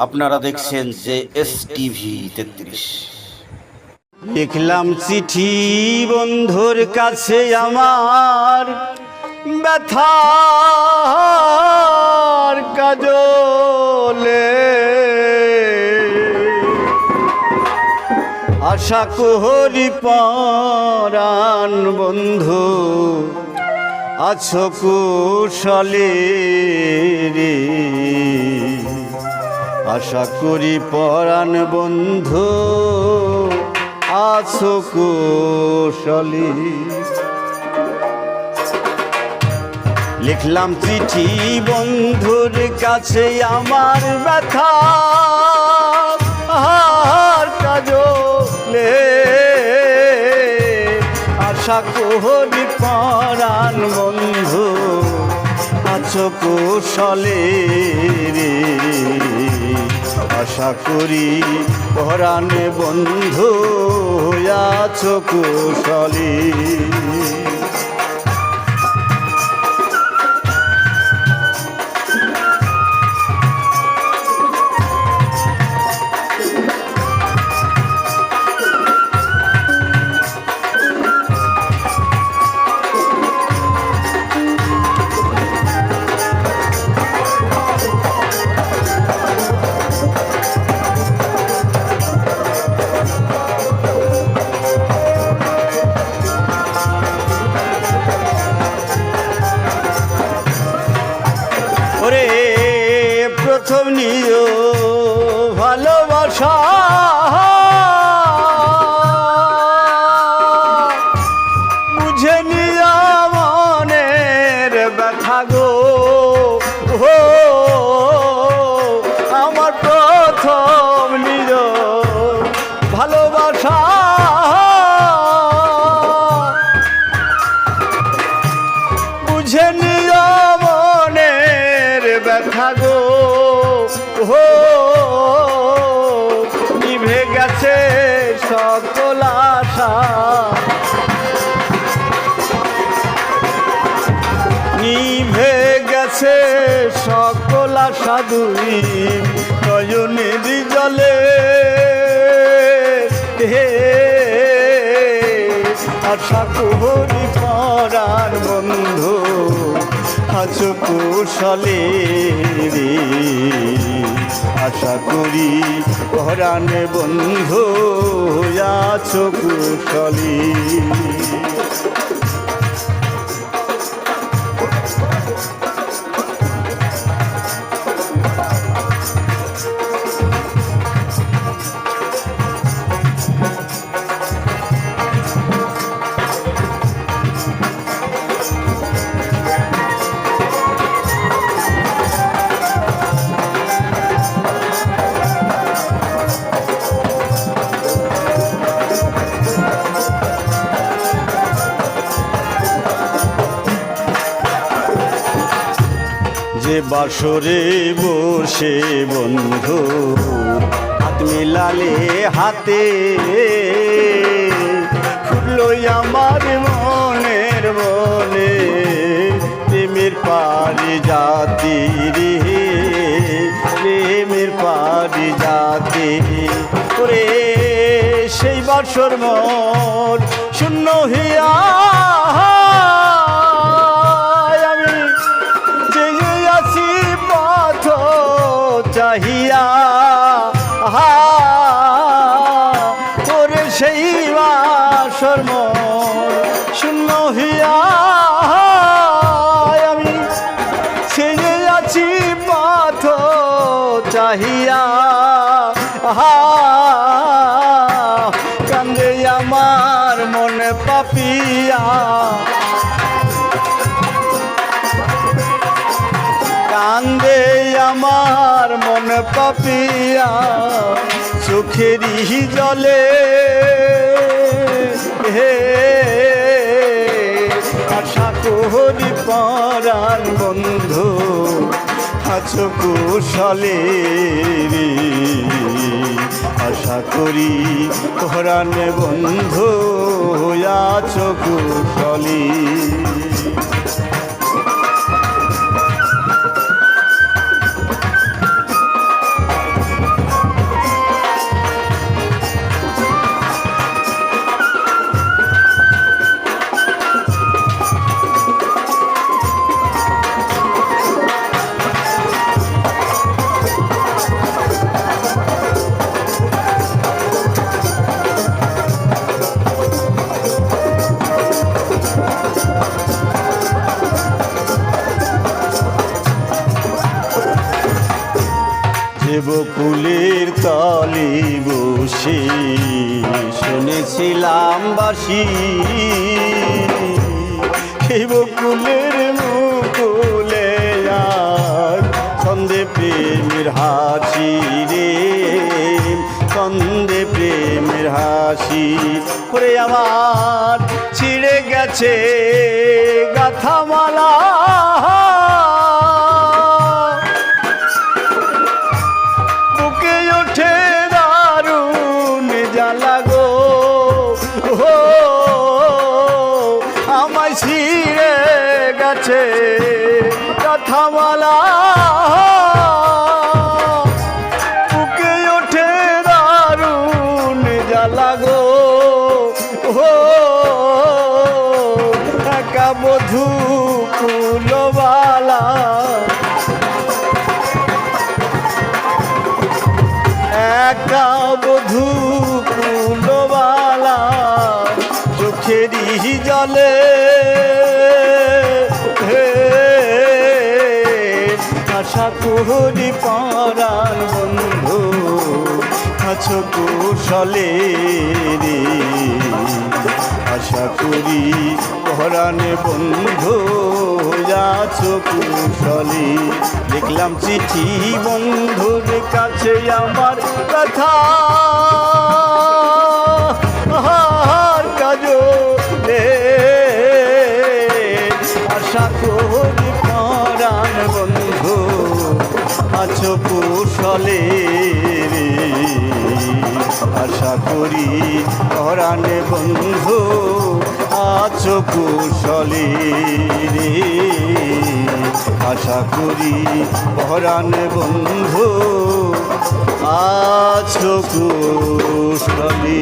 আপনারা দেখছেন যে এস-টিভি 33। লিখলাম চিঠি বন্ধুর কাছে আমার ব্যথার কাজলে, আশা করি পরাণ বন্ধু আছো কুশলে রে। আশা করি পরাণ বন্ধু আছো কুশলে। লিখলাম চিঠি বন্ধুর কাছে আমার ব্যথার কাজলে, আশা করি পরাণ বন্ধু আছো কুশলে রে। আশা করি পরাণ বন্ধু আছো কুশলে। ওরে প্রথম নিও ভালোবাসা, বুঝে নিয়া মনের ব্যথা গো। আমার প্রথম নিও ভালোবাসা, বুঝে নিয়া ব্যথা গো। নিভে গেছে সকল আশা, নিভে গেছে সকল আশা দুই নয়নের জলে। আশা করি পরাণ বন্ধু আছো কুশলে রে। আশা করি পরাণ বন্ধু আছো কুশলে। যে বাসরে বসে বন্ধু হাত মিলালে হাতে, ফুটলো আমার মনের বনে প্রেমের পারি জাতি রে। প্রেমের পারি জাতি ওরে সেই বাসর মোর শূন্য হিয়া, চাহিয়া ওরে সেই বাসর মোর শূন্য হিয়া। আমি ছেড়ে আছি পথ চাহিয়া, কান্দে আমার মন পাপিয়া। কান্দে আমার মন পাপিয়া চোখেরই জলে। হে আশা করি পরাণ বন্ধু আছো কুশলে রে। আশা করি পরাণ বন্ধু আছো কুশলে। সে বকুলের তলে বসে শুনেছিলাম বাসি, সে বকুলের মুকুলে আজ ছন্দে প্রেমের হাসি রে, ছন্দে প্রেমের হাসি। করে আমার ছিঁড়ে গেছে গাথামালা, বুকে ওঠে দারুণ জ্বালা গো, আমায় ছিঁড়ে গেছে গাথামালা, বুকে ওঠে দারুণ জ্বালা গো, একা বধূ কুলবালা, একা বধূ কুলবালা, চোখেরই জলে আশা করি পরাণ বন্ধু আছো কুশলে রে, আশা করি পরাণ বন্ধু আছো কুশলে। লিখলাম চিঠি বন্ধুর কাছে আমার কথা, আর কাজলে আশা করি পরাণ বন্ধু আছো কুশলে রে, আশা করি পরাণ বন্ধু আছো কুশলে রে, আশা করি পরাণ বন্ধু আছো কুশলে।